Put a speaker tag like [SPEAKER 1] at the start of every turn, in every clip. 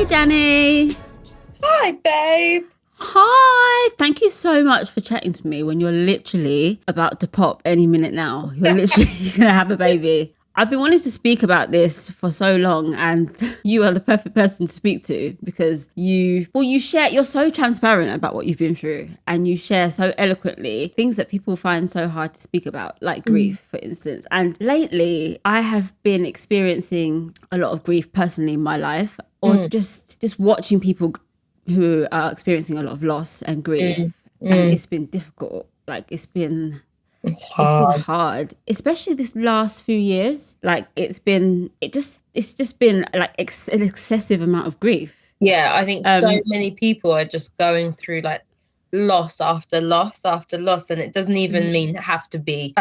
[SPEAKER 1] Hi, Danny.
[SPEAKER 2] Hi, babe.
[SPEAKER 1] Hi. Thank you so much for chatting to me when you're literally about to pop any minute now. You're literally going to have a baby. I've been wanting to speak about this for so long, and you are the perfect person to speak to because you're so transparent about what you've been through, and you share so eloquently things that people find so hard to speak about, like grief, for instance. And lately, I have been experiencing a lot of grief personally in my life, or just watching people who are experiencing a lot of loss and grief, and it's been difficult. Like
[SPEAKER 2] It's
[SPEAKER 1] it's been
[SPEAKER 2] hard.
[SPEAKER 1] hard, especially this last few years. Like it's just been like an excessive amount of grief.
[SPEAKER 2] Yeah, I think so many people are just going through like loss after loss after loss, and it doesn't even mean have to be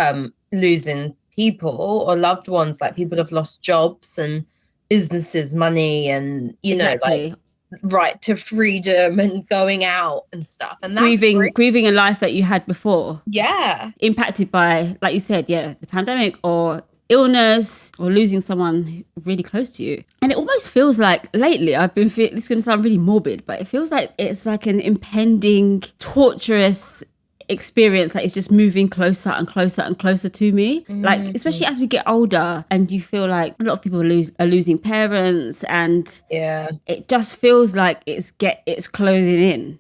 [SPEAKER 2] losing people or loved ones. Like people have lost jobs and businesses, money, and like
[SPEAKER 1] Exactly.
[SPEAKER 2] right to freedom and going out and stuff. And that's great.
[SPEAKER 1] Grieving a life that you had before,
[SPEAKER 2] Yeah.
[SPEAKER 1] impacted by, like you said, the pandemic or illness or losing someone really close to you. And it almost feels like lately this is going to sound really morbid, but it feels like it's like an impending torturous experience that is just moving closer and closer and closer to me. Like especially as we get older, and you feel like a lot of people are losing parents, and
[SPEAKER 2] Yeah.
[SPEAKER 1] it just feels like it's closing in.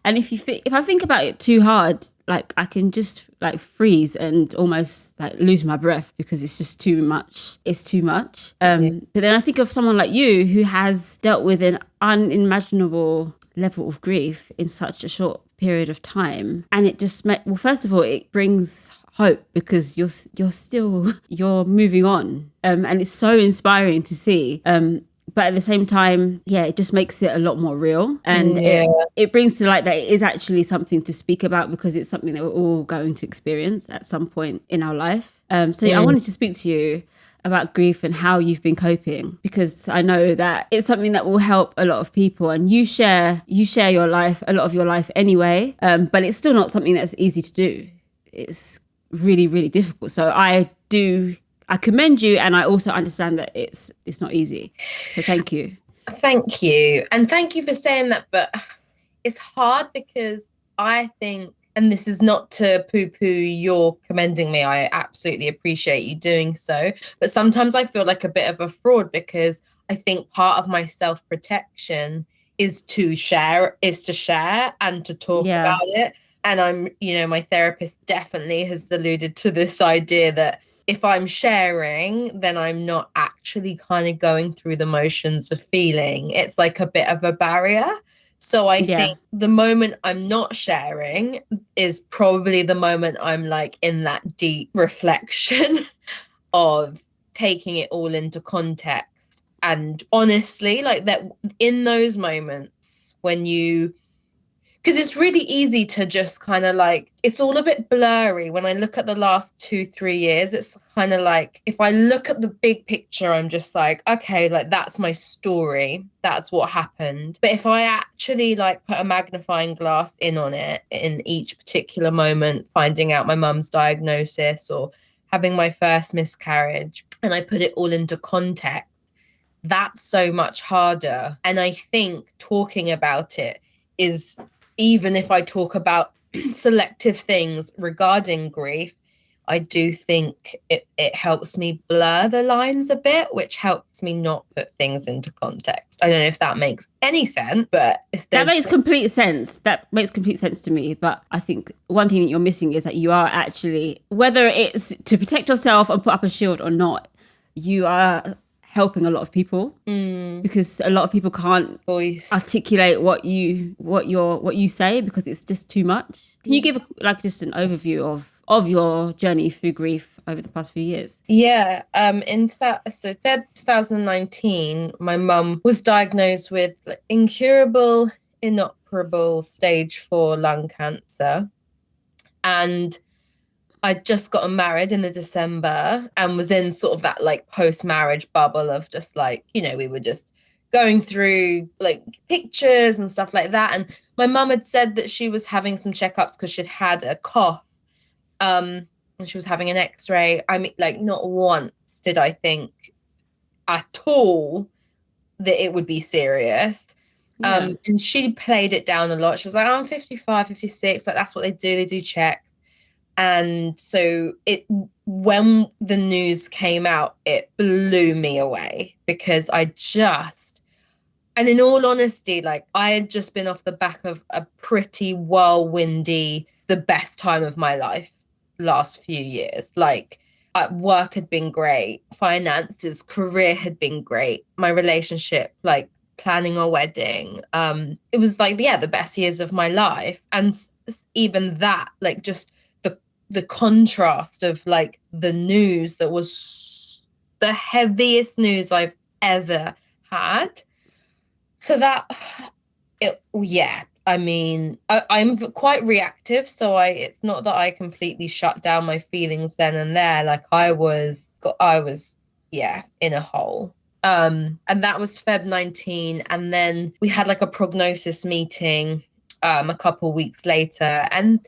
[SPEAKER 1] And if I think about it too hard, like I can just like freeze and almost like lose my breath because it's just too much. It's too much. But then I think of someone like you who has dealt with an unimaginable level of grief in such a short period of time, and it just well, first of all, it brings hope because you're moving on, and it's so inspiring to see. But at the same time, it just makes it a lot more real. And it brings to light that it is actually something to speak about because it's something that we're all going to experience at some point in our life. So I wanted to speak to you about grief and how you've been coping, because I know that it's something that will help a lot of people, and you share your life, a lot of your life anyway, but it's still not something that's easy to do. It's really, really difficult. So I commend you, and I also understand that it's not easy. So thank you.
[SPEAKER 2] Thank you. And thank you for saying that. But it's hard because I think, and this is not to poo-poo your commending me, I absolutely appreciate you doing so. But sometimes I feel like a bit of a fraud because I think part of my self-protection is to share and to talk about it. And my therapist definitely has alluded to this idea that if I'm sharing, then I'm not actually kind of going through the motions of feeling. It's like a bit of a barrier. So I think the moment I'm not sharing is probably the moment I'm like in that deep reflection of taking it all into context. And honestly, like that in those moments when because it's really easy to just kind of like, it's all a bit blurry. When I look at the last 2-3 years, it's kind of like, if I look at the big picture, I'm just like, okay, like that's my story. That's what happened. But if I actually like put a magnifying glass in on it in each particular moment, finding out my mum's diagnosis or having my first miscarriage, and I put it all into context, that's so much harder. And I think talking about it is, even if I talk about selective things regarding grief, I do think it helps me blur the lines a bit, which helps me not put things into context. I don't know if that makes any sense, but
[SPEAKER 1] that makes complete sense. That makes complete sense to me. But I think one thing that you're missing is that you are actually, whether it's to protect yourself and put up a shield or not, you are helping a lot of people because a lot of people can't articulate what you say because it's just too much. Can you give just an overview of your journey through grief over the past few years?
[SPEAKER 2] Yeah, in Feb 2019, my mum was diagnosed with incurable, inoperable stage 4 lung cancer, and I'd just gotten married in the December and was in sort of that like post-marriage bubble of just like, we were just going through like pictures and stuff like that. And my mum had said that she was having some checkups because she'd had a cough. And she was having an x-ray. I mean, like not once did I think at all that it would be serious.
[SPEAKER 1] Yeah.
[SPEAKER 2] And she played it down a lot. She was like, I'm 55, 56. Like, that's what they do checks. And so when the news came out, it blew me away because and in all honesty, like, I had just been off the back of a pretty whirlwindy, the best time of my life last few years. Like, work had been great, finances, career had been great, my relationship, like planning a wedding. It was like, yeah, the best years of my life. And even that, like, just the contrast of like the news that was the heaviest news I've ever had. So I mean, I'm quite reactive. So it's not that I completely shut down my feelings then and there. Like, I was in a hole. And that was Feb 19. And then we had like a prognosis meeting a couple weeks later, and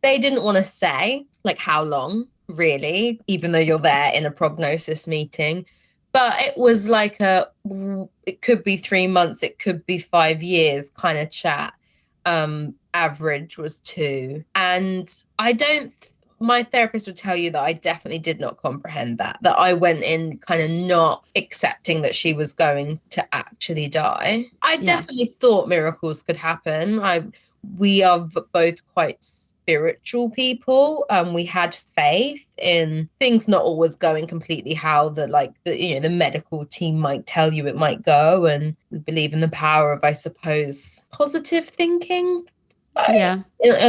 [SPEAKER 2] they didn't want to say like how long, really, even though you're there in a prognosis meeting. But it was like it could be 3 months, it could be 5 years kind of chat. Average was 2. And my therapist would tell you that I definitely did not comprehend that I went in kind of not accepting that she was going to actually die. I definitely thought miracles could happen. We are both quite spiritual people. We had faith in things not always going completely how the medical team might tell you it might go, and we believe in the power of, I suppose, positive thinking. On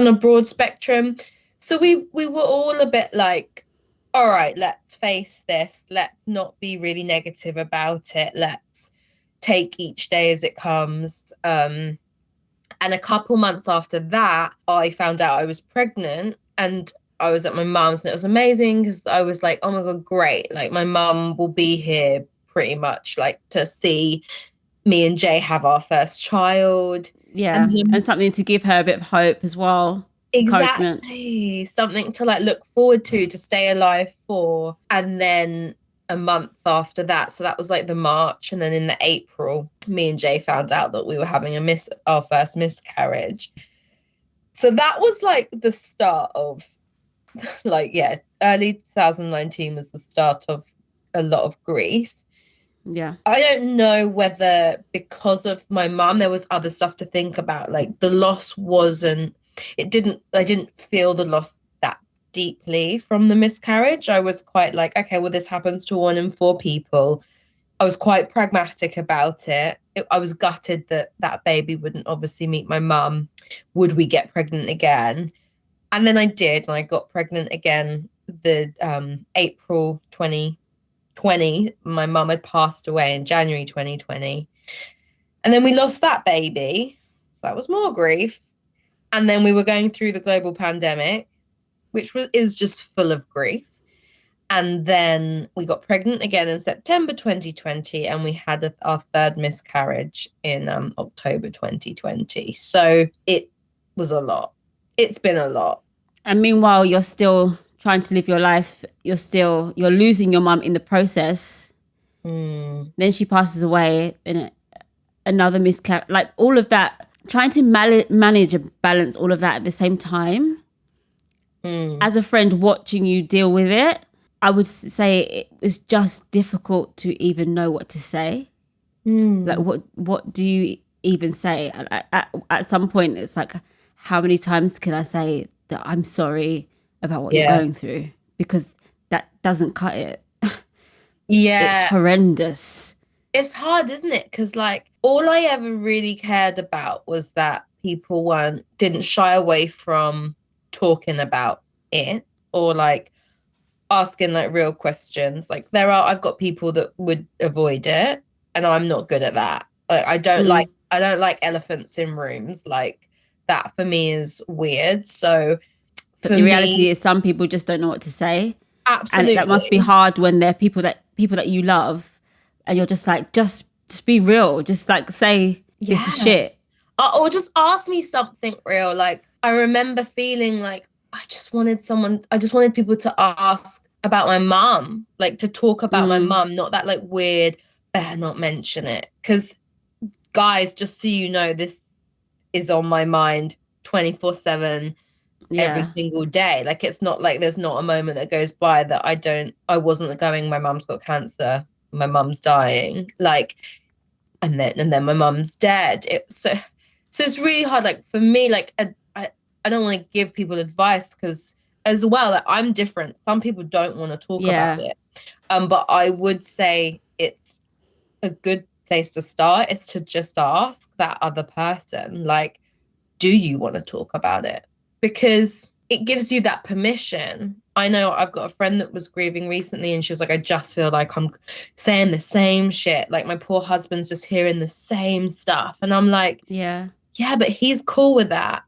[SPEAKER 2] a broad spectrum. So we were all a bit like, all right, let's face this. Let's not be really negative about it. Let's take each day as it comes. And a couple months after that, I found out I was pregnant, and I was at my mum's, and it was amazing because I was like, oh my God, great. Like, my mum will be here pretty much like to see me and Jay have our first child.
[SPEAKER 1] Yeah. And something to give her a bit of hope as well.
[SPEAKER 2] Exactly. Something to like look forward to stay alive for. And then a month after that, so that was like the March, and then in the April, me and Jay found out that we were having our first miscarriage. So that was like the start of early 2019 was the start of a lot of grief.
[SPEAKER 1] Yeah.
[SPEAKER 2] I don't know whether because of my mum there was other stuff to think about. Like, the loss I didn't feel the loss that deeply from the miscarriage. I was quite like, okay, well, this happens to 1 in 4 people. I was quite pragmatic about it. I was gutted that baby wouldn't obviously meet my mum. Would we get pregnant again? And then I did, and I got pregnant again the April 2020. My mum had passed away in January 2020. And then we lost that baby. So that was more grief. And then we were going through the global pandemic, which is just full of grief. And then we got pregnant again in September 2020, and we had our third miscarriage in October 2020. So it was a lot. It's been a lot.
[SPEAKER 1] And meanwhile, you're still trying to live your life. You're losing your mum in the process. Then she passes away, and another miscarriage. Like, all of that. Trying to manage and balance all of that at the same time. As a friend watching you deal with it, I would say it was just difficult to even know what to say. Like, what do you even say? At some point, it's like, how many times can I say that I'm sorry about what you're going through? Because that doesn't cut it. It's horrendous.
[SPEAKER 2] It's hard, isn't it? Because like, all I ever really cared about was that people didn't shy away from talking about it, or like asking like real questions. Like, I've got people that would avoid it, and I'm not good at that. Like, I don't like elephants in rooms. Like, that for me is weird. So
[SPEAKER 1] but the reality is some people just don't know what to say.
[SPEAKER 2] Absolutely.
[SPEAKER 1] And that must be hard when they're people that you love, and you're just like, just be real. Just like say this is shit.
[SPEAKER 2] Or just ask me something real. Like, I remember feeling like I just wanted people to ask about my mum, like to talk about my mum, not that like weird better not mention it. Because, guys, just so you know, this is on my mind 24/7 every single day. Like, it's not like there's not a moment that goes by that I wasn't going, my mum's got cancer, my mum's dying, like, and then my mum's dead. So it's really hard. Like, for me, like, I don't want to give people advice, because as well, like, I'm different. Some people don't want to talk about it. But I would say it's a good place to start is to just ask that other person, like, do you want to talk about it? Because it gives you that permission. I know I've got a friend that was grieving recently, and she was like, I just feel like I'm saying the same shit. Like, my poor husband's just hearing the same stuff. And I'm like, yeah, but he's cool with that.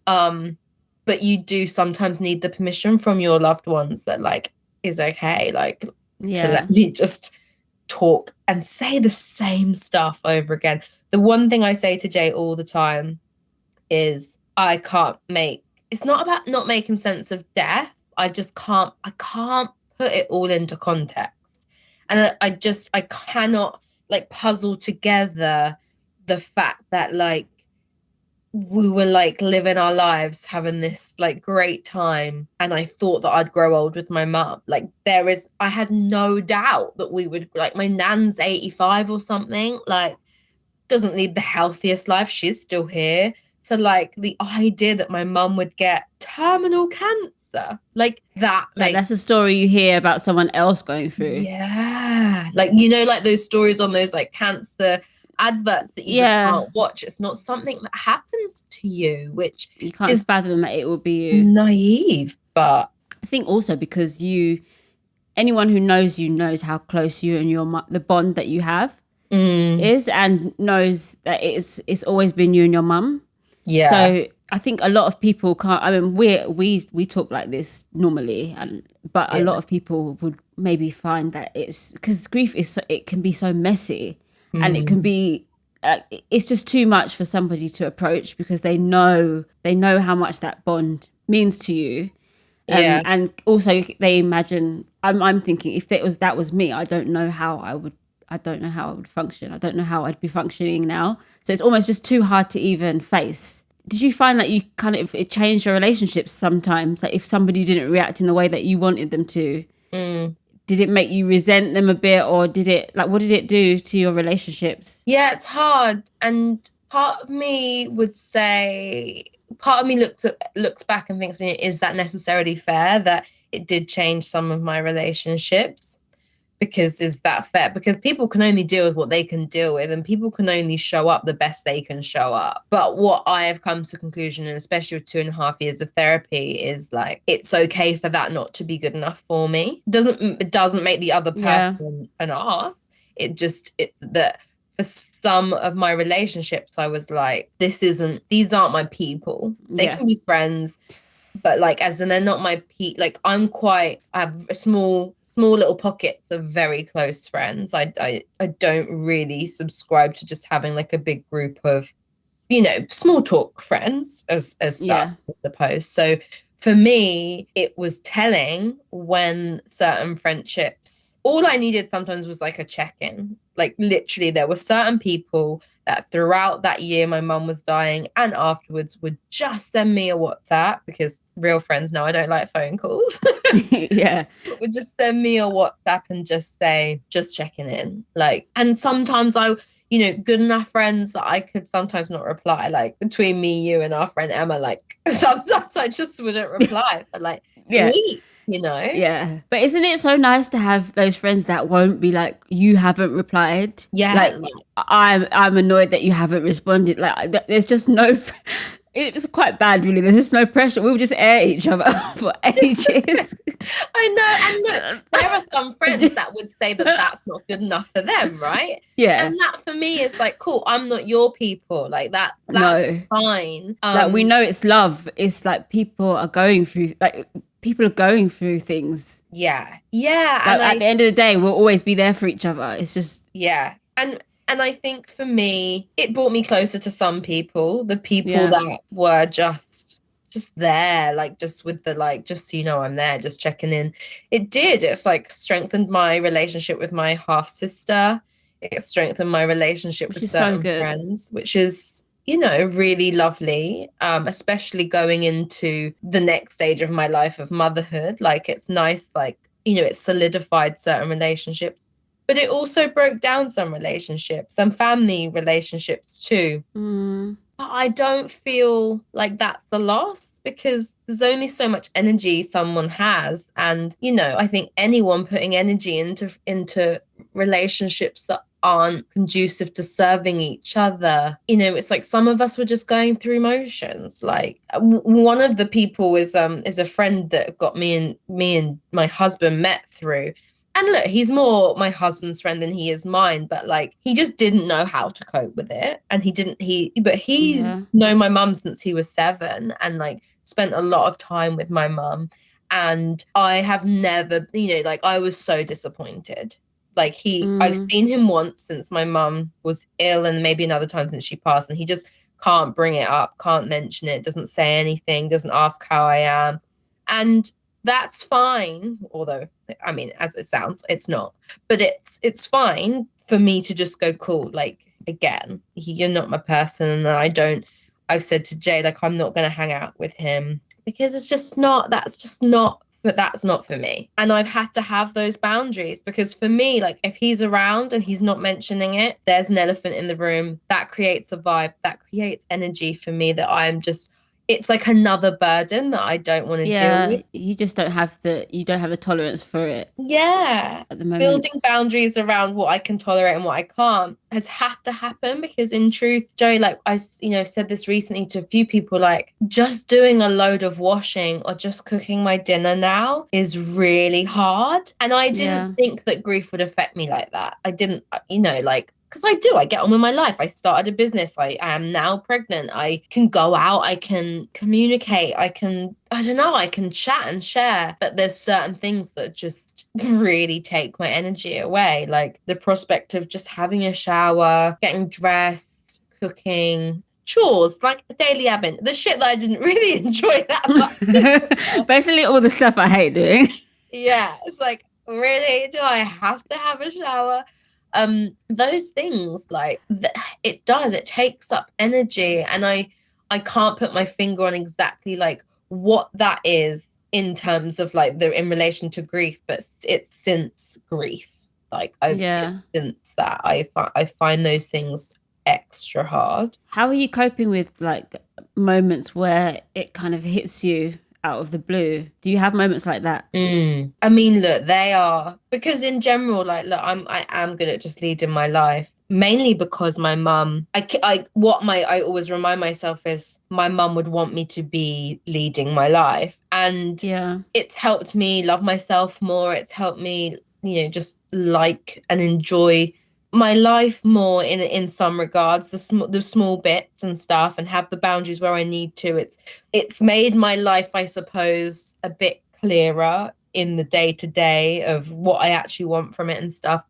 [SPEAKER 2] But you do sometimes need the permission from your loved ones that, like, is okay, like, to let me just talk and say the same stuff over again. The one thing I say to Jay all the time is it's not about not making sense of death. I can't put it all into context. And I cannot, like, puzzle together the fact that, like, we were, like, living our lives, having this, like, great time, and I thought that I'd grow old with my mum. Like, I had no doubt that we would, like, my nan's 85 or something, like, doesn't lead the healthiest life. She's still here. So, like, the idea that my mum would get terminal cancer, like, that.
[SPEAKER 1] Like, that's a story you hear about someone else going through.
[SPEAKER 2] Yeah. Like, you know, like those stories on those, like, cancer adverts that you just can't watch. It's not something that happens to you, which
[SPEAKER 1] you can't fathom that it will be you.
[SPEAKER 2] Naive. But
[SPEAKER 1] I think also because anyone who knows you knows how close you and the bond that you have is, and knows that it's always been you and your mum. Yeah. So I think a lot of people can't. I mean, we talk like this normally, but a lot of people would maybe find that it's because grief it can be so messy, and it can be it's just too much for somebody to approach, because they know how much that bond means to you. And also they imagine. I'm thinking, if that was me, I don't know how I would function. I don't know how I'd be functioning now. So it's almost just too hard to even face. Did you find that you kind of, it changed your relationships sometimes? Like, if somebody didn't react in the way that you wanted them to, did it make you resent them a bit, or what did it do to your relationships?
[SPEAKER 2] Yeah, it's hard. And part of me looks back and thinks, is that necessarily fair that it did change some of my relationships? Because is that fair? Because people can only deal with what they can deal with, and people can only show up the best they can show up. But what I have come to a conclusion, and especially with 2.5 years of therapy, is, like, it's okay for that not to be good enough for me. It doesn't make the other person an arse. That for some of my relationships, I was like, these aren't my people. They can be friends, but, like, as in, they're not my like, I have a small little pockets of very close friends. I don't really subscribe to just having, like, a big group of, you know, small talk friends as such, I suppose. So for me, it was telling when certain friendships, all I needed sometimes was, like, a check-in. Like, literally, there were certain people that throughout that year my mum was dying and afterwards would just send me a WhatsApp, because real friends know I don't like phone calls. Would just send me a WhatsApp and just say, just checking in. Like, and sometimes good enough friends that I could sometimes not reply. Like, between me, you, and our friend Emma, like, sometimes I just wouldn't reply for, like, weeks. You know?
[SPEAKER 1] Yeah. But isn't it so nice to have those friends that won't be like, you haven't replied?
[SPEAKER 2] Yeah.
[SPEAKER 1] Like, I'm annoyed that you haven't responded. Like, there's just no, it's quite bad, really. There's just no pressure. We'll just air each other for ages.
[SPEAKER 2] I know. And look, there are some friends that would say that that's not good enough for them, right?
[SPEAKER 1] Yeah.
[SPEAKER 2] And that for me is like, cool, I'm not your people. Like, that's fine.
[SPEAKER 1] Like, we know it's love. It's like people are going through things.
[SPEAKER 2] Yeah.
[SPEAKER 1] Like, and at the end of the day, we'll always be there for each other. It's just...
[SPEAKER 2] Yeah. And I think for me, it brought me closer to some people, the people that were just there, like, just with the, like, just so you know I'm there, just checking in. It's like strengthened my relationship with my half sister. It strengthened my relationship
[SPEAKER 1] Which
[SPEAKER 2] with
[SPEAKER 1] is so
[SPEAKER 2] certain
[SPEAKER 1] good.
[SPEAKER 2] friends, which is, really lovely, especially going into the next stage of my life of motherhood. Like, it's nice, like, it solidified certain relationships, but it also broke down some relationships, some family relationships too. But I don't feel like that's a loss, because there's only so much energy someone has. And, I think anyone putting energy into relationships that aren't conducive to serving each other, it's like some of us were just going through motions. Like, one of the people is a friend that got me and my husband met through. And look, he's more my husband's friend than he is mine, but like, he just didn't know how to cope with it. And he's known my mum since he was 7, and like spent a lot of time with my mum. And I have never, like, I was so disappointed. Like, I've seen him once since my mum was ill, and maybe another time since she passed, and he just can't bring it up, can't mention it, doesn't say anything, doesn't ask how I am. And that's fine. Although, I mean, as it sounds, it's not. But it's fine for me to just go, cool. Like, again, you're not my person. And I've said to Jay, like, I'm not going to hang out with him, because that's not for me. And I've had to have those boundaries, because for me, like, if he's around and he's not mentioning it, there's an elephant in the room. That creates a vibe, that creates energy for me that it's like another burden that I don't want to deal with.
[SPEAKER 1] You just don't have the tolerance for it.
[SPEAKER 2] Yeah.
[SPEAKER 1] At the moment.
[SPEAKER 2] Building boundaries around what I can tolerate and what I can't has had to happen, because in truth, Joey, like, I said this recently to a few people, like, just doing a load of washing or just cooking my dinner now is really hard. And I didn't think that grief would affect me like that. I didn't, like, because I get on with my life. I started a business. I am now pregnant. I can go out. I can communicate. I can chat and share. But there's certain things that just really take my energy away. Like the prospect of just having a shower, getting dressed, cooking, chores, like daily admin, the shit that I didn't really enjoy that much.
[SPEAKER 1] Basically all the stuff I hate doing.
[SPEAKER 2] Yeah, it's like, really? Do I have to have a shower? Those things, like, it takes up energy, and I can't put my finger on exactly like what that is in terms of like in relation to grief, but it's since grief, like since that I find those things extra hard.
[SPEAKER 1] How are you coping with like moments where it kind of hits you out of the blue? Do you have moments like that?
[SPEAKER 2] I mean, look, they are, because in general, like, look, I am good at just leading my life, mainly because my mum, I always remind myself is my mum would want me to be leading my life, and it's helped me love myself more. It's helped me, just like and enjoy my life more in some regards, the small bits and stuff, and have the boundaries where I need to. It's made my life, I suppose, a bit clearer in the day-to-day of what I actually want from it and stuff.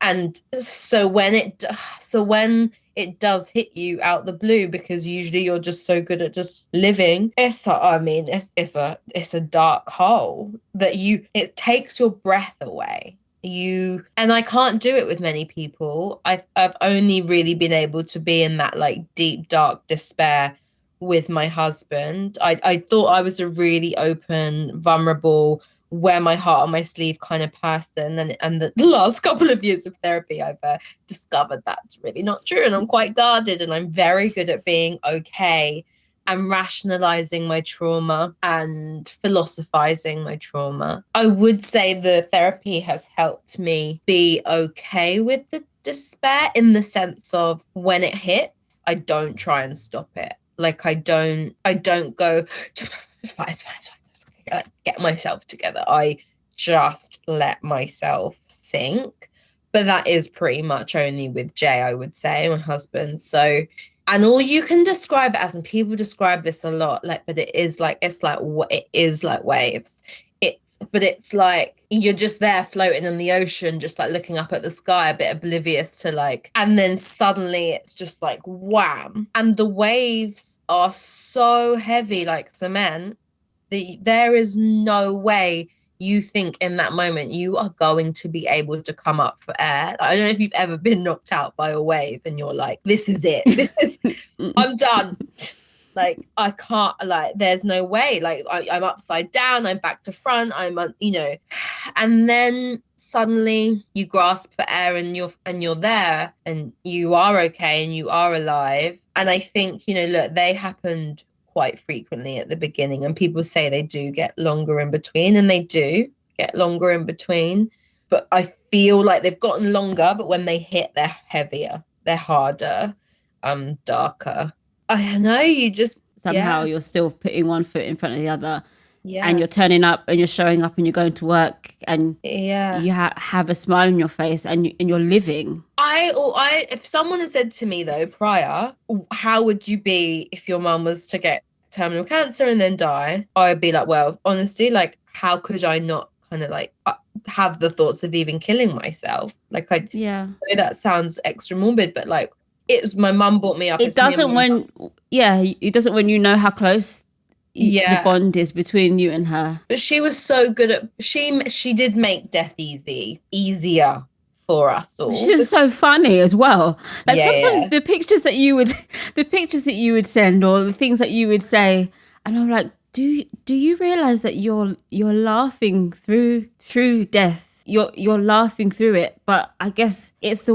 [SPEAKER 2] And so when it does hit you out the blue, because usually you're just so good at just living, it's a dark hole that it takes your breath away. And I can't do it with many people. I've only really been able to be in that like deep, dark despair with my husband. I thought I was a really open, vulnerable, wear my heart on my sleeve kind of person, and the last couple of years of therapy I've discovered that's really not true, and I'm quite guarded, and I'm very good at being okay and rationalizing my trauma and philosophizing my trauma. I would say the therapy has helped me be okay with the despair, in the sense of when it hits, I don't try and stop it. Like, I don't go, it's fine, get myself together. I just let myself sink. But that is pretty much only with Jay, I would say, my husband. So, and all you can describe it as, and people describe this a lot, like, but it is like waves. But it's like you're just there floating in the ocean, just like looking up at the sky, a bit oblivious to like, and then suddenly it's just like wham. And the waves are so heavy, like cement, there is no way you think in that moment you are going to be able to come up for air. I don't know if you've ever been knocked out by a wave and you're like, this is it. I'm done. Like, I can't, like, there's no way. Like, I'm upside down, I'm back to front, and then suddenly you grasp for air and you're there and you are okay and you are alive. And I think, look, they happened quite frequently at the beginning, and people say they do get longer in between, and they do get longer in between. But I feel like they've gotten longer, but when they hit, they're heavier, they're harder, darker. I don't know, you just
[SPEAKER 1] somehow you're still putting one foot in front of the other,
[SPEAKER 2] and
[SPEAKER 1] you're turning up and you're showing up and you're going to work and
[SPEAKER 2] you
[SPEAKER 1] have a smile on your face and you're living.
[SPEAKER 2] If someone had said to me though prior, how would you be if your mum was to get terminal cancer and then die, I would be like, well, honestly, like, how could I not kind of like have the thoughts of even killing myself? Like, I know that sounds extra morbid, but like, it was my mum brought me up.
[SPEAKER 1] It doesn't when you know how close the bond is between you and her.
[SPEAKER 2] But she was so good at she did make death easier for us all.
[SPEAKER 1] She was so funny as well. Like sometimes the pictures that you would send or the things that you would say, and I'm like, do you realize that you're laughing through death? You're laughing through it, but I guess it's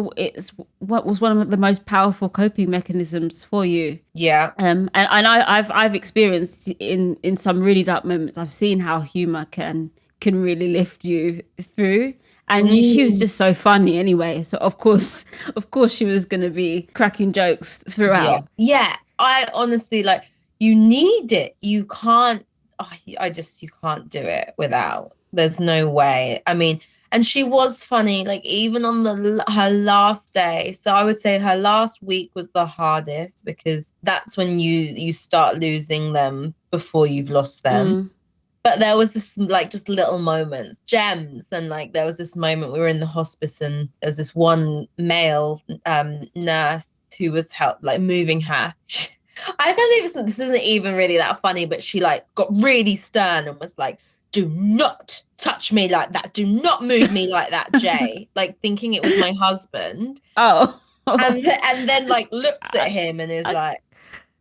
[SPEAKER 1] what was one of the most powerful coping mechanisms for you.
[SPEAKER 2] Yeah.
[SPEAKER 1] And I've experienced in some really dark moments, I've seen how humor can really lift you through. And she was just so funny anyway. So of course she was going to be cracking jokes throughout.
[SPEAKER 2] Yeah. I honestly, like, you need it. You can't. You can't do it without. There's no way. I mean. And she was funny, like, even on her last day. So I would say her last week was the hardest, because that's when you start losing them before you've lost them. But there was this, like, just little moments, gems. And, like, there was this moment we were in the hospice and there was this one male nurse who was moving her. I can't believe this isn't even really that funny, but she, like, got really stern and was like, do not touch me like that. Do not move me like that, Jay. Like, thinking it was my husband.
[SPEAKER 1] Oh.
[SPEAKER 2] And then like looks at him and is like,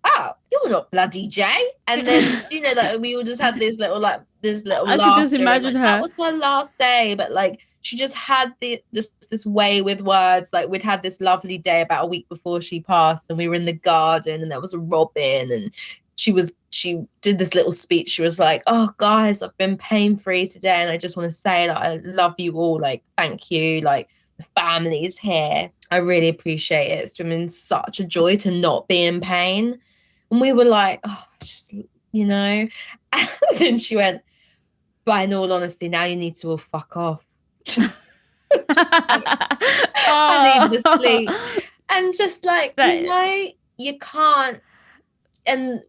[SPEAKER 2] oh, you're not bloody Jay. And then, like, we would just have this little laughter.
[SPEAKER 1] I could just imagine her.
[SPEAKER 2] That was her last day. But like, she just had this way with words. Like, we'd had this lovely day about a week before she passed, and we were in the garden and there was a robin, and she did this little speech. She was like, oh guys, I've been pain-free today, and I just want to say, like, I love you all, like, thank you, like, the family's here, I really appreciate it, it's been such a joy to not be in pain. And we were like, oh, just, and then she went, but in all honesty, now you need to all fuck off. I need to sleep. And just like, you can't. And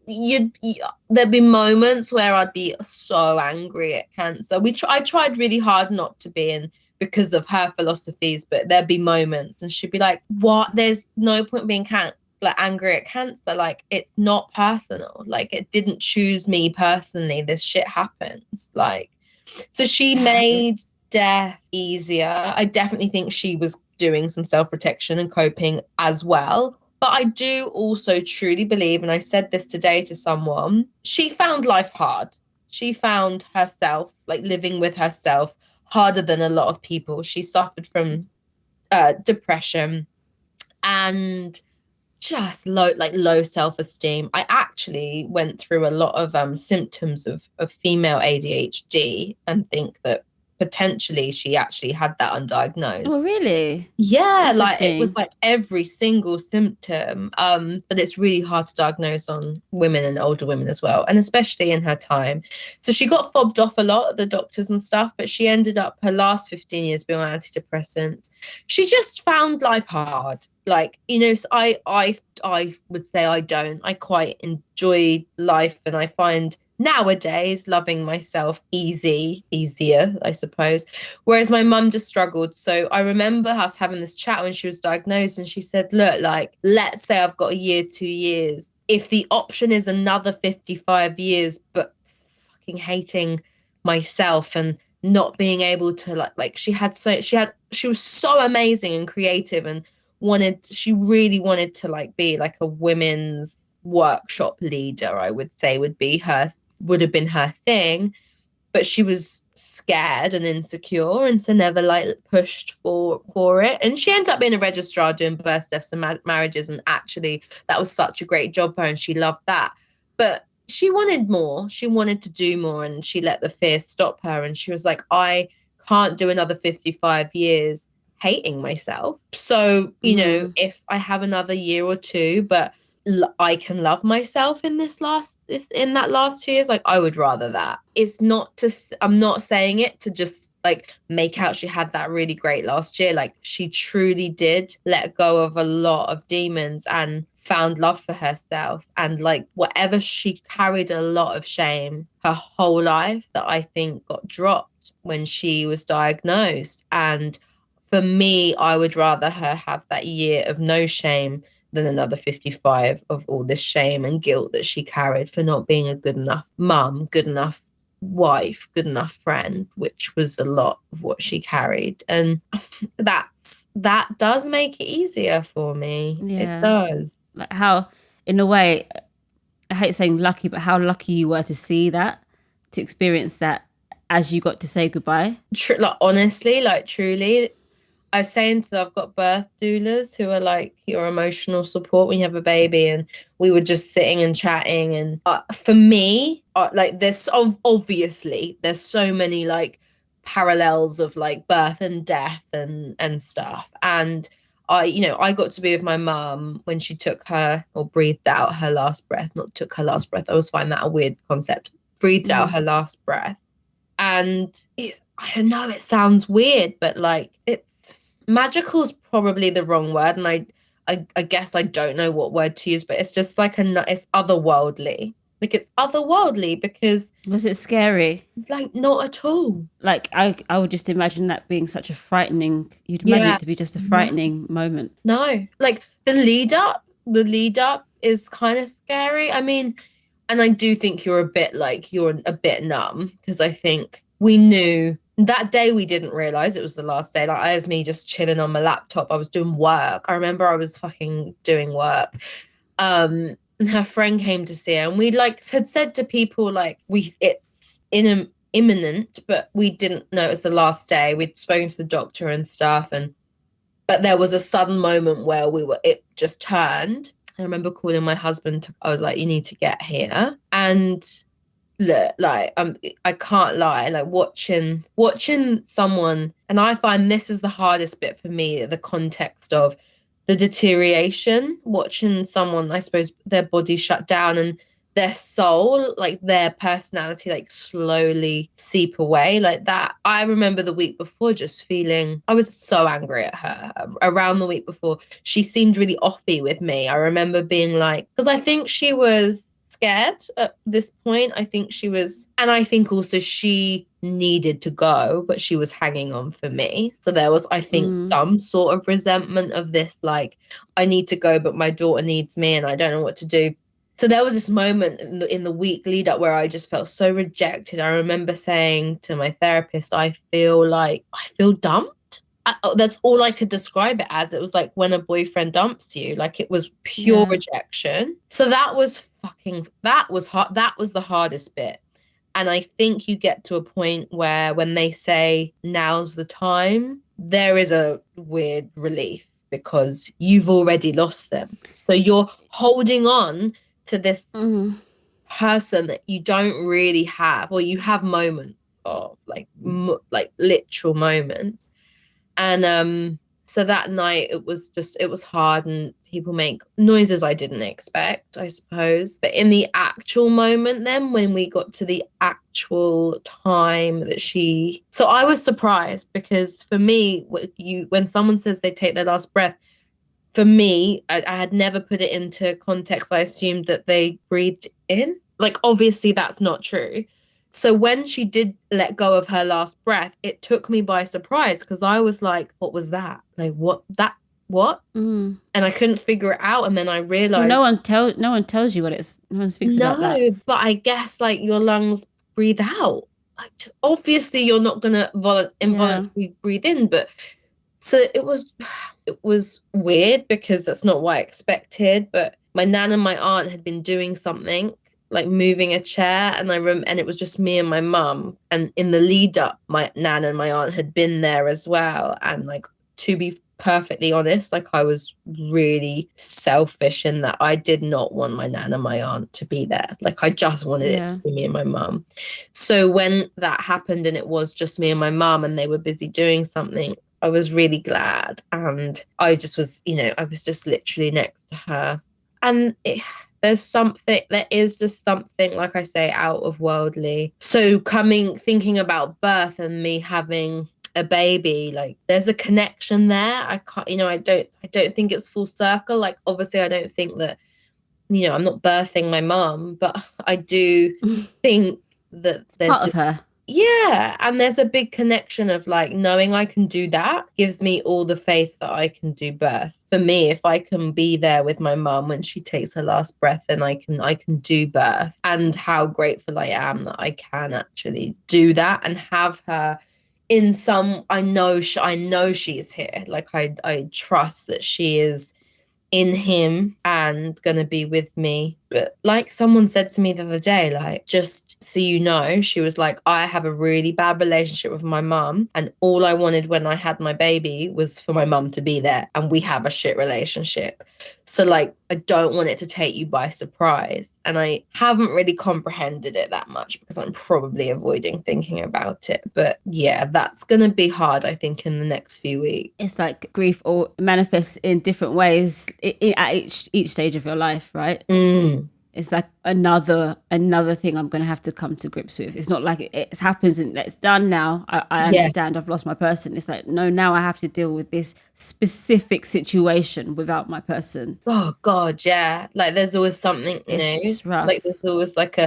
[SPEAKER 2] there'd be moments where I'd be so angry at cancer. I tried really hard not to be, and because of her philosophies, but there'd be moments and she'd be like, what? There's no point being angry at cancer. Like, it's not personal. Like, it didn't choose me personally. This shit happens. Like, so she made death easier. I definitely think she was doing some self-protection and coping as well. But I do also truly believe, and I said this today to someone, she found life hard. She found herself, like, living with herself, harder than a lot of people. She suffered from depression and just low self-esteem. I actually went through a lot of symptoms of female ADHD, and think that potentially she actually had that undiagnosed.
[SPEAKER 1] Oh, really?
[SPEAKER 2] Yeah, like, it was like every single symptom. But it's really hard to diagnose on women and older women as well, and especially in her time. So she got fobbed off a lot at the doctors and stuff, but she ended up her last 15 years being on antidepressants. She just found life hard. Like, so I would say I quite enjoy life, and I find nowadays loving myself easier, I suppose, whereas my mum just struggled. So I remember us having this chat when she was diagnosed, and she said, look, like, let's say I've got a year, 2 years, if the option is another 55 years but fucking hating myself and not being able to like she was so amazing and creative, and she really wanted to like be like a women's workshop leader, I would say would have been her thing. But she was scared and insecure, and so never like pushed for it. And she ended up being a registrar doing births, deaths, and marriages. And actually, that was such a great job for her, and she loved that. But she wanted more. She wanted to do more, and she let the fear stop her. And she was like, I can't do another 55 years hating myself. So, you know, if I have another year or two, but I can love myself in that last 2 years, like I would rather that. It's not I'm not saying it to just like make out she had that really great last year. Like she truly did let go of a lot of demons and found love for herself, and like whatever, she carried a lot of shame her whole life that I think got dropped when she was diagnosed. And for me, I would rather her have that year of no shame than another 55 of all this shame and guilt that she carried for not being a good enough mum, good enough wife, good enough friend, which was a lot of what she carried. And that does make it easier for me.
[SPEAKER 1] Yeah.
[SPEAKER 2] It does.
[SPEAKER 1] Like how, in a way, I hate saying lucky, but how lucky you were to see that, to experience that as you got to say goodbye.
[SPEAKER 2] Like honestly, like truly, I was saying to, I've got birth doulas who are like your emotional support when you have a baby, and we were just sitting and chatting. And for me, like there's obviously there's so many like parallels of like birth and death and stuff. And I got to be with my mum when she took her, or breathed out her last breath, not took her last breath. I always find that a weird concept. Breathed out her last breath. And I don't know, it sounds weird, but like magical is probably the wrong word, and I guess I don't know what word to use, but it's just like it's otherworldly. Like it's otherworldly because
[SPEAKER 1] was it scary?
[SPEAKER 2] Like not at all.
[SPEAKER 1] Like I would just imagine that being such a frightening. You'd imagine it to be just a frightening moment.
[SPEAKER 2] No, like the lead up is kind of scary. I mean, and I do think you're a bit numb, because I think we knew. That day we didn't realize it was the last day. Like I was me just chilling on my laptop. I was doing work. I remember I was fucking doing work. And her friend came to see her, and we like had said to people like it's imminent, but we didn't know it was the last day. We'd spoken to the doctor and stuff, but there was a sudden moment where it just turned. I remember calling my husband. I was like, you need to get here. And look, like I can't lie, like watching someone, and I find this is the hardest bit for me, the context of the deterioration, watching someone, I suppose, their body shut down and their soul, like their personality, like slowly seep away like that. I remember the week before just feeling, I was so angry at her. Around the week before, she seemed really offy with me. I remember being like, because I think she was scared at this point. I think she was, and I think also she needed to go, but she was hanging on for me. So there was, I think, some sort of resentment of this, like, I need to go, but my daughter needs me and I don't know what to do. So there was this moment in the week lead up where I just felt so rejected. I remember saying to my therapist, I feel dumped. That's all I could describe it as. It was like when a boyfriend dumps you, like it was pure rejection. So that was hard. That was the hardest bit. And I think you get to a point where when they say now's the time, there is a weird relief because you've already lost them. So you're holding on to this person that you don't really have, or you have moments of like literal moments. And so that night it was hard, and people make noises I didn't expect, I suppose. But in the actual moment then, when we got to the actual time that so I was surprised, because for me, when someone says they take their last breath, for me, I had never put it into context. I assumed that they breathed in. Like, obviously that's not true. So when she did let go of her last breath, it took me by surprise, because I was like, what was that? Like, what? And I couldn't figure it out. And then I realized.
[SPEAKER 1] Well, no one tells you what it's, no one speaks about that.
[SPEAKER 2] No, but I guess like your lungs breathe out. obviously you're not going to involuntarily breathe in, but so it was weird because that's not what I expected. But my nan and my aunt had been doing something like moving a chair, and and it was just me and my mum. And in the lead up, my nan and my aunt had been there as well. And like, to be perfectly honest, like, I was really selfish in that I did not want my nan and my aunt to be there. Like, I just wanted it to be me and my mum. So when that happened and it was just me and my mum and they were busy doing something, I was really glad. And I just was, I was just literally next to her. And there is just something, like I say, out of worldly. So thinking about birth and me having a baby, like, there's a connection there. I can't, I don't think it's full circle. Like, obviously I don't think that, I'm not birthing my mum, but I do think that there's
[SPEAKER 1] part of her.
[SPEAKER 2] Yeah. And there's a big connection of like, knowing I can do that gives me all the faith that I can do birth. For me, if I can be there with my mum when she takes her last breath, then I can do birth. And how grateful I am that I can actually do that and have her in some, I know she's here. Like, I trust that she is in him and gonna be with me. But like someone said to me the other day, like, just so you know, she was like, I have a really bad relationship with my mum, and all I wanted when I had my baby was for my mum to be there, and we have a shit relationship. So like, I don't want it to take you by surprise. And I haven't really comprehended it that much because I'm probably avoiding thinking about it. But yeah, that's gonna be hard, I think, in the next few weeks.
[SPEAKER 1] It's like grief or manifests in different ways at each stage of your life, right? It's like another thing I'm going to have to come to grips with. It's not like it happens and it's done now. I understand I've lost my person. It's like, no, now I have to deal with this specific situation without my person.
[SPEAKER 2] Oh God, yeah. Like, there's always something new. Like, there's always like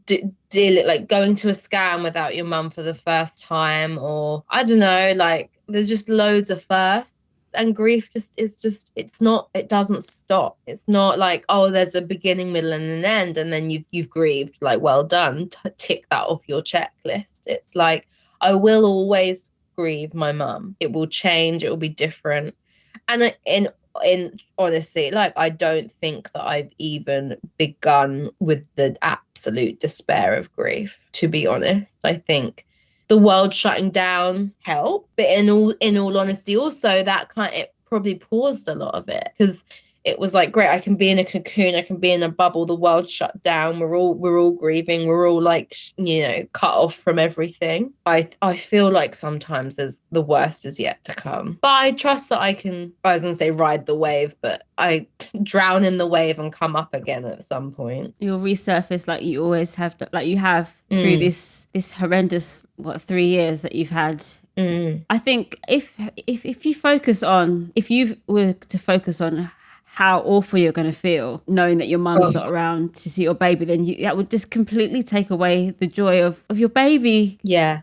[SPEAKER 2] deal like going to a scam without your mum for the first time, or I don't know. Like, there's just loads of firsts. And grief it doesn't stop. It's not like, oh, there's a beginning, middle and an end, and then you've grieved, like, well done, tick that off your checklist. It's like, I will always grieve my mum. It will change, it will be different. And in honestly, like, I don't think that I've even begun with the absolute despair of grief, to be honest. I think the world shutting down helped, but in all honesty, also that it probably paused a lot of it, because it was like, great, I can be in a cocoon, I can be in a bubble. The world shut down. We're all grieving. We're all like, cut off from everything. I feel like sometimes the worst is yet to come. But I trust that I was going to say ride the wave, but I drown in the wave and come up again at some point.
[SPEAKER 1] You'll resurface like you always have, like you have through this horrendous 3 years that you've had. I think if you were to focus on how awful you're going to feel knowing that your mum's not around to see your baby, then that would just completely take away the joy of your baby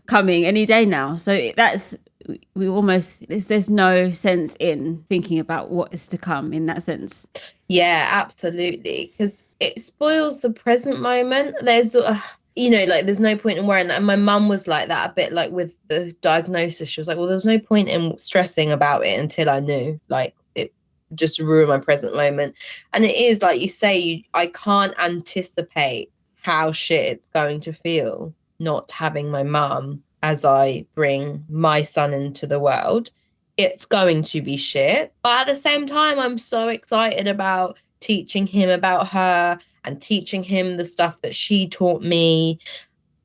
[SPEAKER 1] coming any day now. So there's no sense in thinking about what is to come in that sense.
[SPEAKER 2] Yeah, absolutely. Because it spoils the present moment. There's there's no point in worrying that. And my mum was like that a bit, like with the diagnosis. She was like, well, there's no point in stressing about it until I knew, like, just ruin my present moment. And it is like you say, I can't anticipate how shit it's going to feel not having my mum as I bring my son into the world. It's going to be shit, but at the same time, I'm so excited about teaching him about her and teaching him the stuff that she taught me.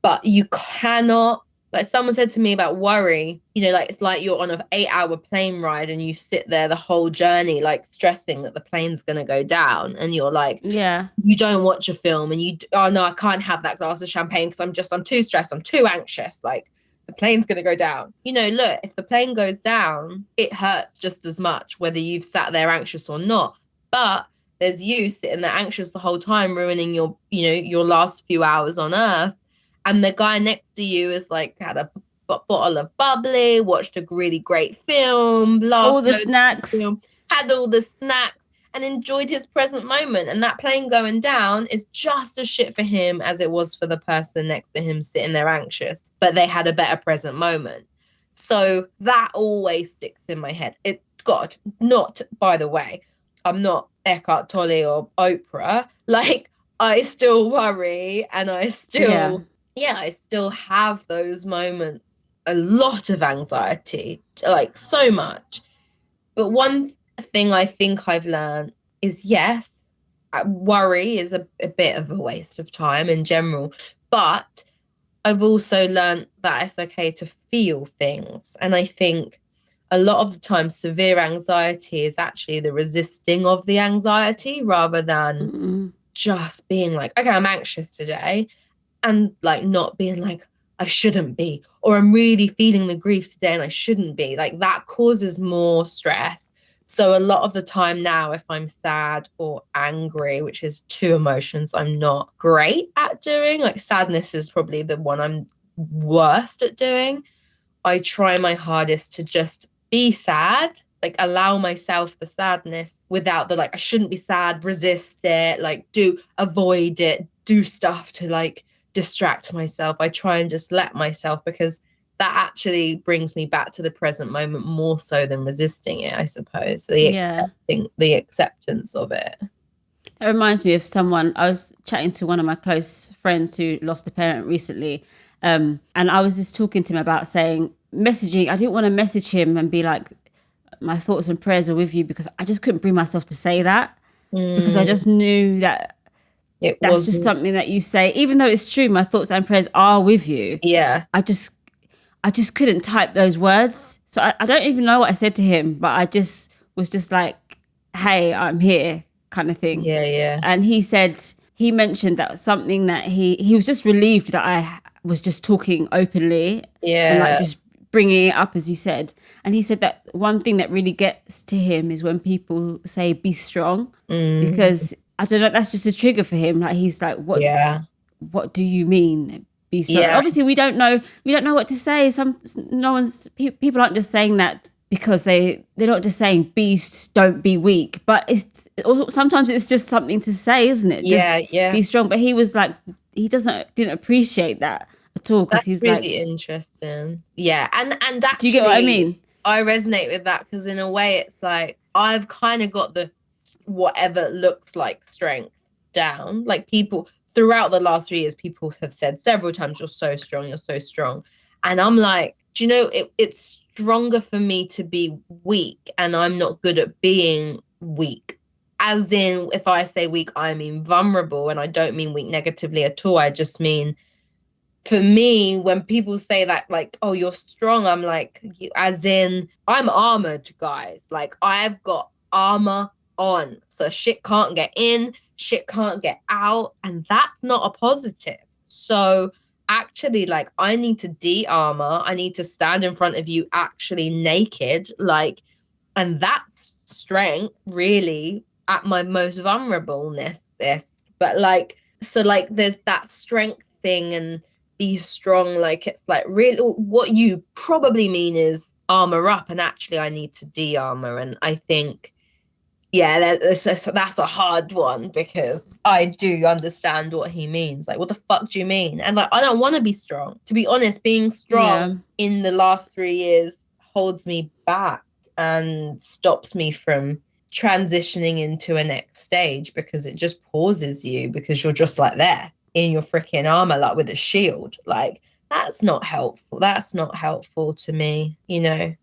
[SPEAKER 2] But you cannot, like someone said to me about worry, like, it's like you're on an 8-hour plane ride and you sit there the whole journey, like stressing that the plane's going to go down. And you're like, you don't watch a film and oh no, I can't have that glass of champagne because I'm too stressed. I'm too anxious. Like, the plane's going to go down. Look, if the plane goes down, it hurts just as much, whether you've sat there anxious or not. But there's you sitting there anxious the whole time, ruining your last few hours on earth. And the guy next to you is like, had a bottle of bubbly, watched a really great film,
[SPEAKER 1] all the snacks,
[SPEAKER 2] had all the snacks, and enjoyed his present moment. And that plane going down is just as shit for him as it was for the person next to him sitting there anxious, but they had a better present moment. So that always sticks in my head. God, not, by the way, I'm not Eckhart Tolle or Oprah. Like, I still worry, and I still, I still have those moments, a lot of anxiety, like so much. But one thing I think I've learned is, yes, worry is a bit of a waste of time in general, but I've also learned that it's okay to feel things. And I think a lot of the time, severe anxiety is actually the resisting of the anxiety rather than just being like, okay, I'm anxious today, and like not being like, I shouldn't be, or I'm really feeling the grief today and I shouldn't be. Like, that causes more stress. So a lot of the time now, if I'm sad or angry, which is two emotions I'm not great at doing, like sadness is probably the one I'm worst at doing, I try my hardest to just be sad, like allow myself the sadness without the like, I shouldn't be sad, resist it, like avoid it, do stuff to like distract myself. I try and just let myself, because that actually brings me back to the present moment more so than resisting it, I suppose. The acceptance of it.
[SPEAKER 1] That reminds me of someone. I was chatting to one of my close friends who lost a parent recently. And I was just talking to him about messaging. I didn't want to message him and be like, my thoughts and prayers are with you, because I just couldn't bring myself to say that, because I just knew that that's just something that you say, even though it's true, my thoughts and prayers are with you.
[SPEAKER 2] Yeah.
[SPEAKER 1] I just couldn't type those words. So I don't even know what I said to him, but I just was just like, hey, I'm here kind of thing.
[SPEAKER 2] Yeah.
[SPEAKER 1] And he mentioned that something that he was just relieved that I was just talking openly and like just bringing it up, as you said. And he said that one thing that really gets to him is when people say be strong, because I don't know, that's just a trigger for him. Like, he's like, what do you mean be strong?
[SPEAKER 2] Yeah.
[SPEAKER 1] Obviously we don't know what to say. People aren't just saying that because they're not just saying don't be weak, but sometimes it's just something to say, isn't it? Just be strong. But he was like, he didn't appreciate that at all, because he's
[SPEAKER 2] really
[SPEAKER 1] like,
[SPEAKER 2] interesting. Yeah. And actually,
[SPEAKER 1] do you get what I mean?
[SPEAKER 2] I resonate with that, because in a way it's like I've kind of got the whatever looks like strength down. Like, people throughout the last 3 years, people have said several times, you're so strong. And I'm like, do you know, it's stronger for me to be weak, and I'm not good at being weak. As in, if I say weak, I mean vulnerable, and I don't mean weak negatively at all. I just mean, for me, when people say that, like, oh, you're strong, I'm like, as in, I'm armored, guys. Like, I've got armor on, so shit can't get in, shit can't get out, and that's not a positive. So actually, like, I need to de-armor, I need to stand in front of you actually naked, like, and that's strength really at my most vulnerableness. But like, so like, there's that strength thing and be strong, like, it's like, really what you probably mean is armor up, and actually I need to de-armor. And I think that's a hard one, because I do understand what he means. Like, what the fuck do you mean? And like, I don't want to be strong. To be honest, being strong in the last 3 years holds me back and stops me from transitioning into a next stage, because it just pauses you, because you're just like there in your freaking armor, like with a shield. Like, that's not helpful. That's not helpful to me, you know?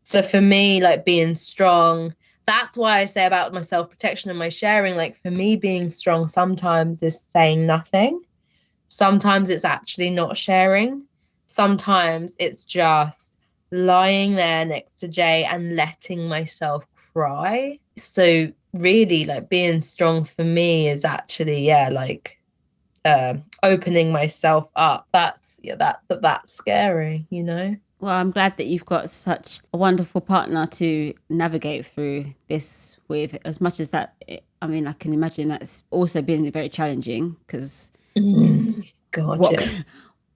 [SPEAKER 2] So for me, like, being strong, that's why I say about my self-protection and my sharing, like, for me, being strong sometimes is saying nothing. Sometimes it's actually not sharing. Sometimes it's just lying there next to Jay and letting myself cry. So really, like, being strong for me is actually, opening myself up. That's scary, you know?
[SPEAKER 1] Well, I'm glad that you've got such a wonderful partner to navigate through this with. As much as that, I mean, I can imagine that's also been very challenging, because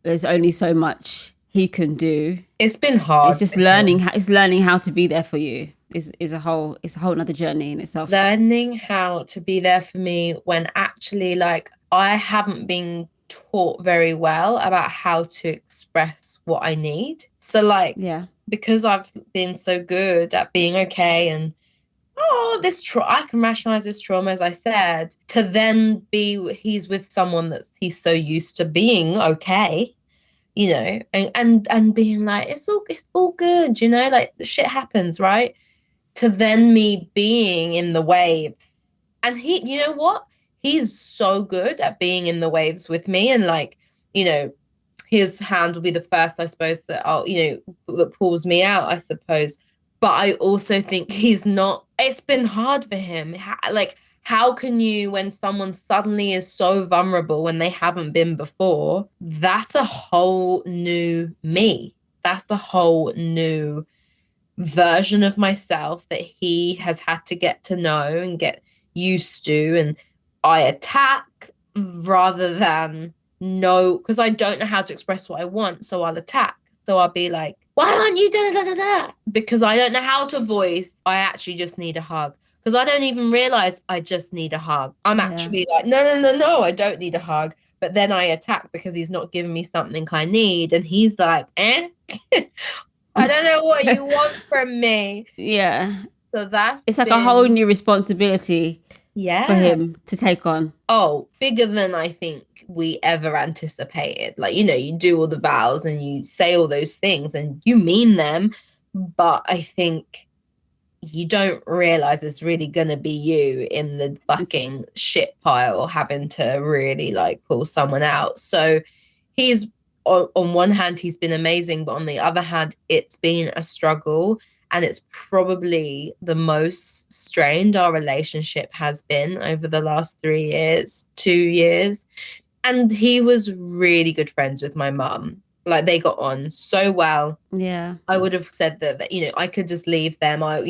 [SPEAKER 1] there's only so much he can do.
[SPEAKER 2] It's been hard.
[SPEAKER 1] It's just learning how to be there for you. is a whole nother journey in itself.
[SPEAKER 2] Learning how to be there for me when actually, like, I haven't been taught very well about how to express what I need. So, like, because I've been so good at being okay and I can rationalize this trauma, as I said, to then he's with someone he's so used to being okay, you know, and being like, it's all good, you know, like the shit happens, right? To then me being in the waves. And you know what? He's so good at being in the waves with me. And like, you know, his hand will be the first, I suppose, that that pulls me out, I suppose. But I also think it's been hard for him. How can you, when someone suddenly is so vulnerable when they haven't been before, that's a whole new me. That's a whole new version of myself that he has had to get to know and get used to. And I attack rather than know, because I don't know how to express what I want. So I'll attack. So I'll be like, why aren't you da-da-da-da-da? Because I don't know how to voice. I actually just need a hug. Because I don't even realize I just need a hug. I'm actually like, no, I don't need a hug. But then I attack because he's not giving me something I need. And he's like, I don't know what you want from me.
[SPEAKER 1] Yeah.
[SPEAKER 2] So it's
[SPEAKER 1] like a whole new responsibility for him to take on.
[SPEAKER 2] Oh, bigger than I think we ever anticipated. Like, you know, you do all the vows and you say all those things and you mean them, but I think you don't realize it's really gonna be you in the fucking shit pile having to really like pull someone out. So he's on one hand he's been amazing, but on the other hand it's been a struggle. And it's probably the most strained our relationship has been over the last 2 years. And he was really good friends with my mum. Like, they got on so well.
[SPEAKER 1] Yeah.
[SPEAKER 2] I would have said that, you know, I could just leave them. I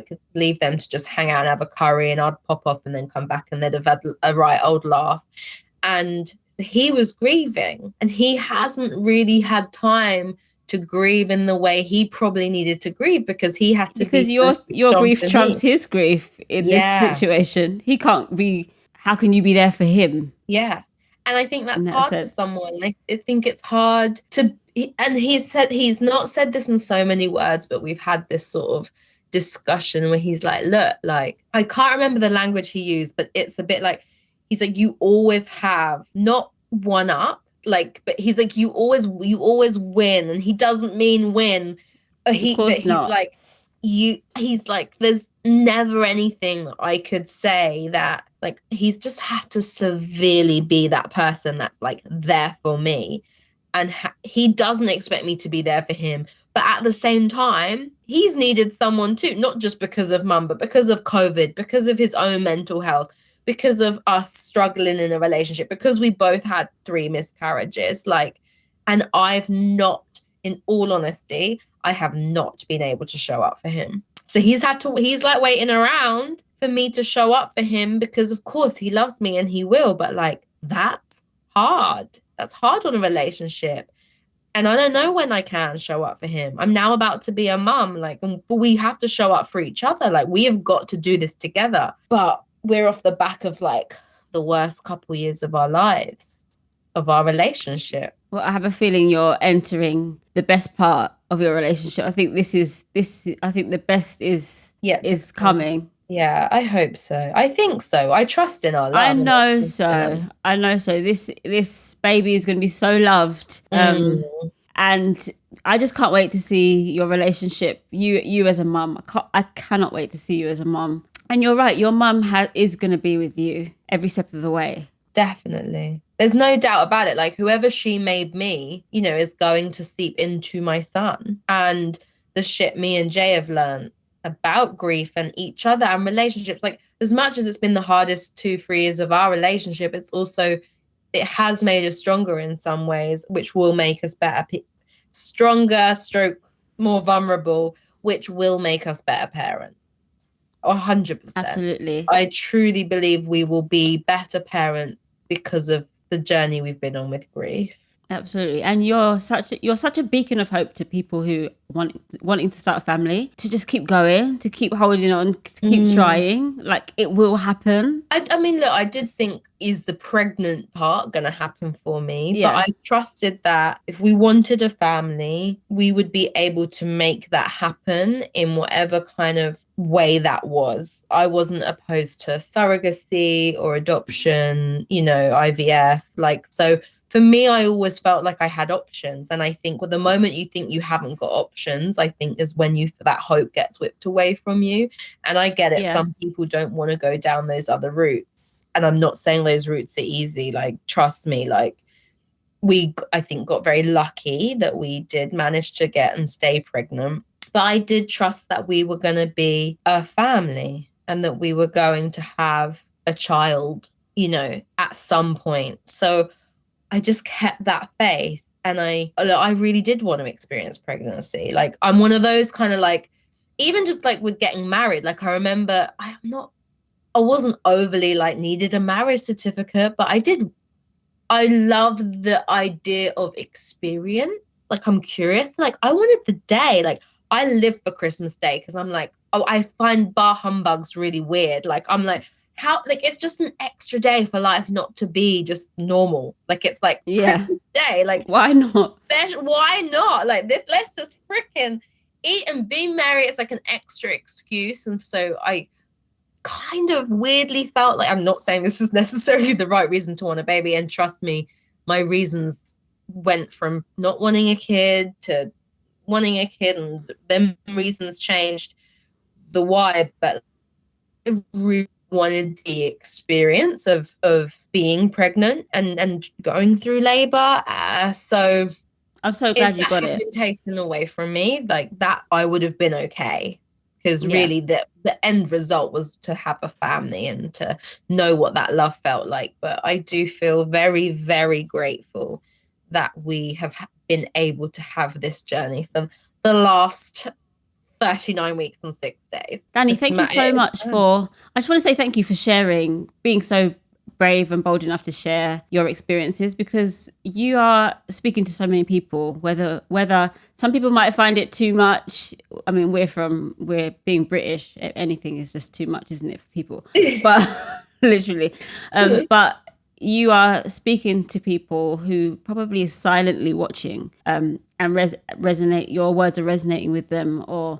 [SPEAKER 2] could leave them to just hang out and have a curry, and I'd pop off and then come back and they'd have had a right old laugh. And so he was grieving, and he hasn't really had time to grieve in the way he probably needed to grieve, because he had to
[SPEAKER 1] your grief trumps his grief in this situation. He can't be. How can you be there for him?
[SPEAKER 2] Yeah. And I think that's hard for someone. I think it's hard to, and he's not said this in so many words, but we've had this sort of discussion where he's like, look, like, I can't remember the language he used, but it's a bit like, he's like, you always have not one up, like, but he's like, you always win. And he doesn't mean win. He's like, there's never anything I could say that, like, he's just had to severely be that person that's like there for me. And he doesn't expect me to be there for him. But at the same time, he's needed someone too, not just because of mum, but because of COVID, because of his own mental health, because of us struggling in a relationship, because we both had 3 miscarriages. Like, and I've not, in all honesty, I have not been able to show up for him. So he's like waiting around for me to show up for him, because of course he loves me and he will, but like, that's hard. That's hard on a relationship. And I don't know when I can show up for him. I'm now about to be a mum, like, but we have to show up for each other. Like, we have got to do this together. But we're off the back of like the worst couple years of our lives, of our relationship.
[SPEAKER 1] Well, I have a feeling you're entering the best part of your relationship. I think I think the best is coming.
[SPEAKER 2] Yeah, I hope so. I think so. I trust in our love.
[SPEAKER 1] I know so. This baby is going to be so loved. And I just can't wait to see your relationship, you as a mum. I cannot wait to see you as a mum. And you're right, your mum is going to be with you every step of the way.
[SPEAKER 2] Definitely. There's no doubt about it. Like, whoever she made me, you know, is going to seep into my son. And the shit me and Jay have learned about grief and each other and relationships, like, as much as it's been the hardest 2-3 years of our relationship, it has made us stronger in some ways, which will make us better, stronger, more vulnerable, which will make us better parents. 100%.
[SPEAKER 1] Absolutely.
[SPEAKER 2] I truly believe we will be better parents because of the journey we've been on with grief.
[SPEAKER 1] Absolutely. And you're such a beacon of hope to people who wanting to start a family, to just keep going, to keep holding on, to keep trying. Like, it will happen.
[SPEAKER 2] I mean, look, I did think, is the pregnant part going to happen for me?
[SPEAKER 1] Yeah.
[SPEAKER 2] But I trusted that if we wanted a family, we would be able to make that happen in whatever kind of way that was. I wasn't opposed to surrogacy or adoption, IVF. Like, so for me, I always felt like I had options. And I think the moment you think you haven't got options, I think is when that hope gets whipped away from you. And I get it.
[SPEAKER 1] Yeah.
[SPEAKER 2] Some people don't want to go down those other routes. And I'm not saying those routes are easy. Like, trust me, like, I think, got very lucky that we did manage to get and stay pregnant. But I did trust that we were going to be a family and that we were going to have a child, at some point. So I just kept that faith, and I really did want to experience pregnancy. Like, I'm one of those kind of, like, even just like with getting married, like, I remember I wasn't overly like needed a marriage certificate, but I love the idea of experience. Like, I'm curious, like, I wanted the day, like, I live for Christmas Day because I'm like, I find bar humbugs really weird. Like, I'm like, how, like, it's just an extra day for life not to be just normal. Like, it's like Christmas Day, like,
[SPEAKER 1] why not?
[SPEAKER 2] Why not? Like, let's just freaking eat and be merry. It's like an extra excuse. And so I kind of weirdly felt like, I'm not saying this is necessarily the right reason to want a baby, and trust me, my reasons went from not wanting a kid to wanting a kid, and then reasons changed the why, but I really wanted the experience of being pregnant and going through labor. So
[SPEAKER 1] I'm so glad you got it.
[SPEAKER 2] If that had been taken away from me, like that, I would have been okay. Because really the end result was to have a family and to know what that love felt like. But I do feel very, very grateful that we have been able to have this journey for the last 39 weeks and 6 days.
[SPEAKER 1] Danni, thank you so much I just want to say thank you for sharing, being so brave and bold enough to share your experiences, because you are speaking to so many people, whether some people might find it too much. I mean, we're being British, anything is just too much, isn't it, for people? But literally, but you are speaking to people who probably silently watching, and resonate. Your words are resonating with them, or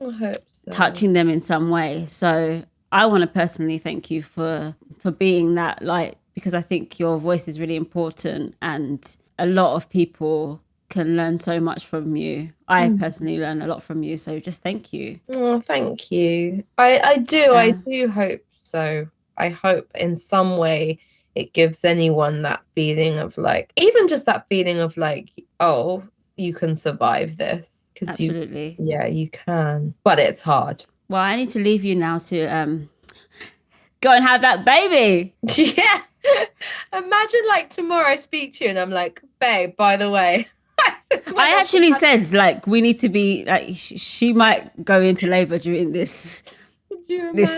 [SPEAKER 2] I hope so.
[SPEAKER 1] Touching them in some way. So I want to personally thank you for being that light, because I think your voice is really important, and a lot of people can learn so much from you. I personally learn a lot from you, so just thank you.
[SPEAKER 2] Oh, thank you. I do hope so. I hope in some way it gives anyone that feeling of like, even just that feeling of like, oh, you can survive this.
[SPEAKER 1] Absolutely.
[SPEAKER 2] You can, but it's hard.
[SPEAKER 1] Well, I need to leave you now to go and have that baby.
[SPEAKER 2] Yeah. Imagine like tomorrow I speak to you and I'm like, babe, by the way.
[SPEAKER 1] I actually said like we need to be like she might go into labor during this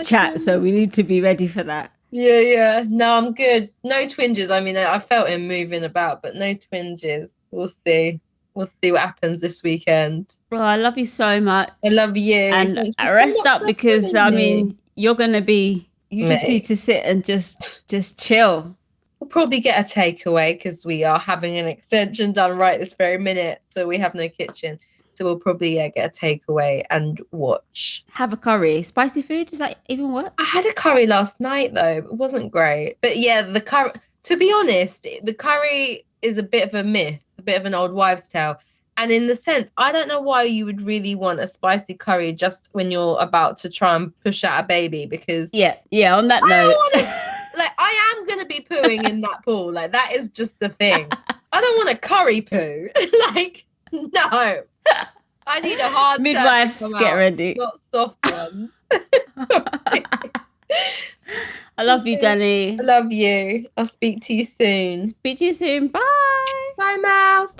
[SPEAKER 1] chat, so we need to be ready for that.
[SPEAKER 2] Yeah. No, I'm good. No twinges. I mean, I felt him moving about, but no twinges. We'll see. We'll see what happens this weekend.
[SPEAKER 1] Well, I love you so much.
[SPEAKER 2] I love you.
[SPEAKER 1] And rest up, because I mean, you're going to be, you just need to sit and just chill.
[SPEAKER 2] We'll probably get a takeaway because we are having an extension done right this very minute. So we have no kitchen. So we'll probably get a takeaway and watch.
[SPEAKER 1] Have a curry. Spicy food, does that even work?
[SPEAKER 2] I had a curry last night though. It wasn't great. But yeah, the curry, to be honest, the curry is a bit of a myth, a bit of an old wives' tale. And in the sense, I don't know why you would really want a spicy curry just when you're about to try and push out a baby, because
[SPEAKER 1] yeah, on that note,
[SPEAKER 2] I am gonna be pooing in that pool. Like, that is just the thing. I don't want a curry poo. Like, no. I need a hard
[SPEAKER 1] midwives, get ready.
[SPEAKER 2] Not soft ones.
[SPEAKER 1] I love you, Danni.
[SPEAKER 2] I love you. I'll speak to you soon.
[SPEAKER 1] Speak to you soon. Bye.
[SPEAKER 2] Bye, Mouse.